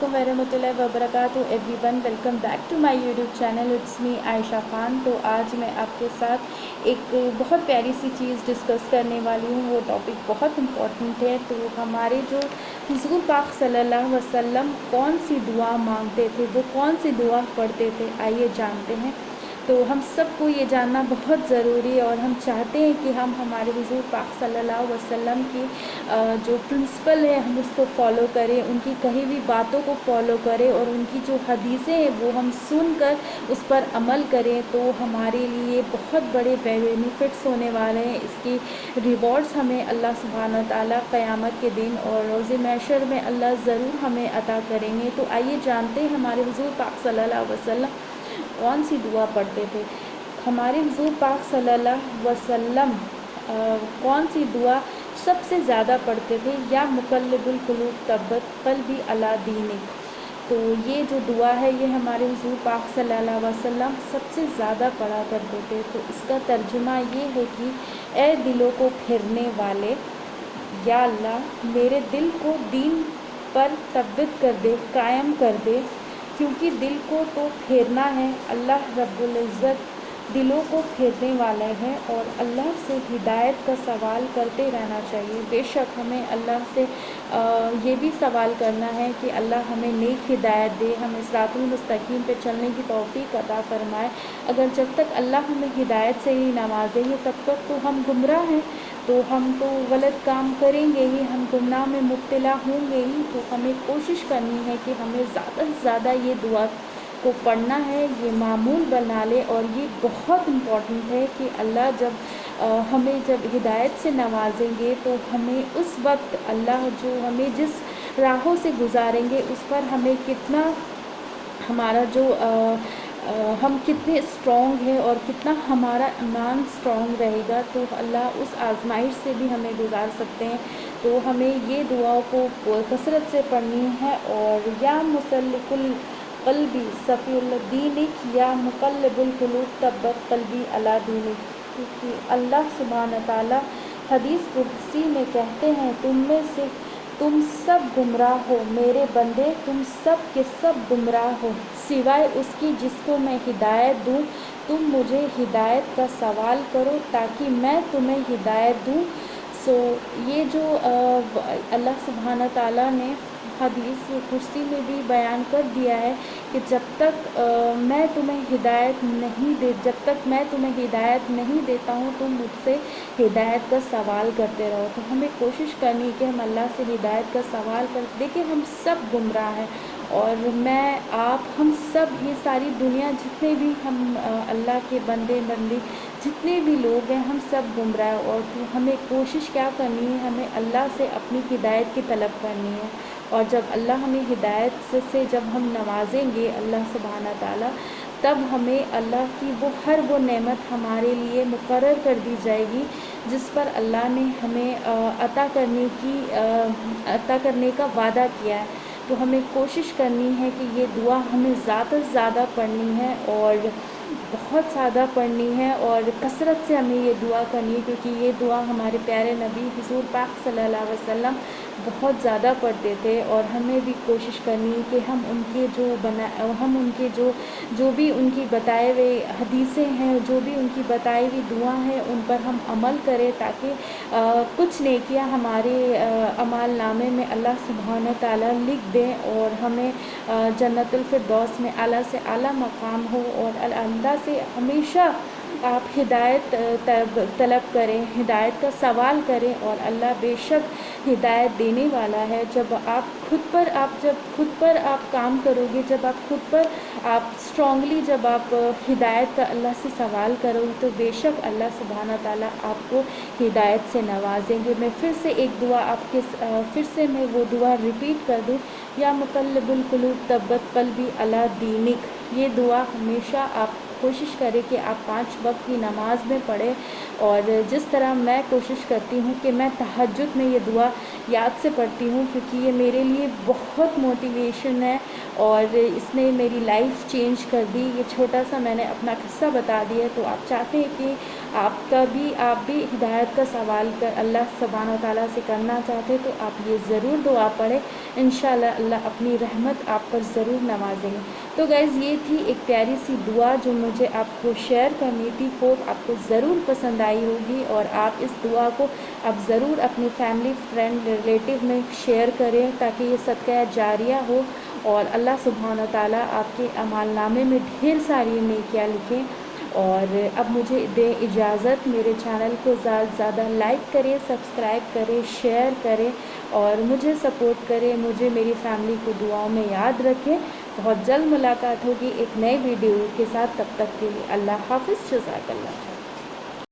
अस्सलामुअलैकुम वरहमतुल्लाहि वबरकातुहू everyone, welcome back to my YouTube channel. It's me Ayesha Khan. तो आज मैं आपके साथ एक बहुत प्यारी सी चीज़ डिस्कस करने वाली हूँ। वो टॉपिक बहुत इम्पोर्टेंट है। तो हमारे जो हुज़ूर पाक सल्लल्लाहु अलैहि वसल्लम कौन सी दुआ मांगते थे, वो कौन सी दुआ पढ़ते थे, आइए जानते हैं। तो हम सबको ये जानना बहुत ज़रूरी है और हम चाहते हैं कि हम हमारे हुज़ूर पाक सल्लल्लाहु अलैहि वसल्लम की जो प्रिंसिपल है हम उसको फॉलो करें, उनकी कही हुई बातों को फॉलो करें और उनकी जो हदीसें हैं वो हम सुनकर उस पर अमल करें। तो हमारे लिए बहुत बड़े बेनिफिट्स होने वाले हैं। इसकी रिवॉर्ड्स हमें अल्लाह सुब्हानहू व तआला क़यामत के दिन और रोज़े महशर में अल्लाह ज़रूर हमें अता करेंगे। तो आइए जानते हैं हमारे हुज़ूर पाक सल्लल्लाहु अलैहि वसल्लम कौन सी दुआ पढ़ते थे। हमारे हुज़ूर पाक सल्लल्लाहु अलैहि वसल्लम कौन सी दुआ सबसे ज़्यादा पढ़ते थे? या मुक़ल्लिबुल क़ुलूब तब्बत क़ल्बी अला दीनिक। तो ये जो दुआ है ये हमारे हुज़ूर पाक सल्लल्लाहु अलैहि वसल्लम सबसे ज़्यादा पढ़ा करते थे। तो इसका तर्जुमा ये है कि ए दिलों को फिरने वाले, या अल्लाह मेरे दिल को दीन पर तब्बत कर दे, कायम कर दे, क्योंकि दिल को तो फेरना है। अल्लाह रब्बुल इज़्ज़त दिलों को फेरने वाला है और अल्लाह से हिदायत का सवाल करते रहना चाहिए। बेशक हमें अल्लाह से ये भी सवाल करना है कि अल्लाह हमें नेक हिदायत दे, हमें सिरातुल मुस्तकीम पे चलने की तौफ़ीक अता फरमाए। अगर जब तक अल्लाह हमें हिदायत से ही नवाजेंगे तब तक तो हम गुमराह हैं, तो हम तो गलत काम करेंगे ही, हम गुनाह में मुब्तला होंगे ही। तो हमें कोशिश करनी है कि हमें ज़्यादा से ज़्यादा ये दुआ को पढ़ना है, ये मामूल बना ले। और ये बहुत इम्पॉर्टेंट है कि अल्लाह जब हमें जब हिदायत से नवाजेंगे तो हमें उस वक्त अल्लाह जो हमें जिस राहों से गुजारेंगे उस पर हमें कितना हमारा जो हम कितने स्ट्रॉन्ग हैं और कितना हमारा ईमान स्ट्रॉन्ग रहेगा, तो अल्लाह उस आजमाइश से भी हमें गुजार सकते हैं। तो हमें ये दुआओं को कसरत से पढ़नी है। और या मुसल्लिकुल क़ल्बी सफ़ीउल दीनिक, या मुक़ल्लिबुल क़ुलूब तब्बत क़ल्बी अला दीनिक। क्योंकि अल्लाह सुब्हानहू व तआला हदीस कुदसी में कहते हैं, तुम में से तुम सब गुमराह हो, मेरे बंदे तुम सब के सब गुमराह हो, सिवाय उसकी जिसको मैं हिदायत दूँ। तुम मुझे हिदायत का सवाल करो ताकि मैं तुम्हें हिदायत दूँ। सो ये जो अल्लाह सुब्हानहू व तआला ने हदीस कुदसी में भी बयान कर दिया है कि जब तक मैं तुम्हें हिदायत नहीं देता हूँ तुम मुझसे हिदायत का सवाल करते रहो। तो हमें कोशिश करनी है कि हम अल्लाह से हिदायत का सवाल कर। देखिए हम सब गुमराह हैं और मैं आप हम सब ये सारी दुनिया जितने भी हम अल्लाह के बंदे जितने भी लोग हैं हम सब गुमराह हैं। और तो हमें कोशिश क्या करनी है, हमें अल्लाह से अपनी हिदायत की तलब करनी है। और जब अल्लाह हमें हिदायत से जब हम नवाजेंगे अल्लाह सुब्हानहू व तआला, तब हमें अल्लाह की वो नेमत हमारे लिए मुकर्रर कर दी जाएगी जिस पर अल्लाह ने हमें अता करने का वादा किया है। तो हमें कोशिश करनी है कि ये दुआ हमें ज़्यादा से ज़्यादा पढ़नी है और बहुत ज़्यादा पढ़नी है और कसरत से हमें ये दुआ करनी है। क्योंकि ये दुआ हमारे प्यारे नबी हुज़ूर पाक सल्लल्लाहु अलैहि वसल्लम बहुत ज़्यादा पढ़ते थे। और हमें भी कोशिश करनी है कि हम उनके जो भी उनकी बताए हुए हदीसें हैं, जो भी उनकी बताई हुई दुआ हैं, उन पर हम अमल करें ताकि कुछ नेकियां हमारे अमाल नामे में अल्लाह सुब्हानहू व तआला लिख दें और हमें जन्नतुल फिरदौस में आला से आला मकाम हो। और अल्लाह से हमेशा आप हिदायत तलब करें, हिदायत का सवाल करें और अल्लाह बेशक हिदायत देने वाला है। जब आप खुद पर आप काम करोगे, जब आप खुद पर आप स्ट्रॉन्गली जब आप हिदायत का अल्लाह से सवाल करोगे तो बेशक अल्लाह सुब्हानहू व तआला आपको हिदायत से नवाजेंगे। मैं फिर से एक दुआ फिर से मैं वो दुआ रिपीट कर दूँ, या मुक़ल्लिबुल क़ुलूब तब्बत क़ल्बी अला दीनिक। ये दुआ हमेशा आप कोशिश करें कि आप 5 वक्त की नमाज में पढ़ें। और जिस तरह मैं कोशिश करती हूँ कि मैं तहज्जुद में ये दुआ याद से पढ़ती हूँ, क्योंकि ये मेरे लिए बहुत मोटिवेशन है اور اس نے میری لائف چینج کر دی۔ یہ چھوٹا سا میں نے اپنا قصہ بتا دیا، تو آپ چاہتے ہیں کہ آپ بھی ہدایت کا سوال اللہ سبحانہ و تعالیٰ سے کرنا چاہتے ہیں، تو آپ یہ ضرور دعا پڑھیں، انشاءاللہ اللہ اپنی رحمت آپ پر ضرور نوازیں گے۔ تو گائز یہ تھی ایک پیاری سی دعا جو مجھے آپ کو شیئر کرنی تھی، ہوپ آپ کو ضرور پسند آئی ہوگی، اور آپ اس دعا کو آپ ضرور اپنی فیملی، فرینڈ، ریلیٹیو میں شیئر کریں تاکہ یہ صدقہ جاریہ ہو، اور اللہ سبحانہ و تعالیٰ آپ کے اعمال نامے میں ڈھیر ساری نیکیاں لکھیں۔ اور اب مجھے دیں اجازت، میرے چینل کو زیادہ سے زیادہ لائک کریں، سبسکرائب کریں، شیئر کریں، اور مجھے سپورٹ کریں، مجھے میری فیملی کو دعاؤں میں یاد رکھیں۔ بہت جلد ملاقات ہوگی ایک نئے ویڈیو کے ساتھ، تب تک کے لیے اللہ حافظ، جزاک اللہ۔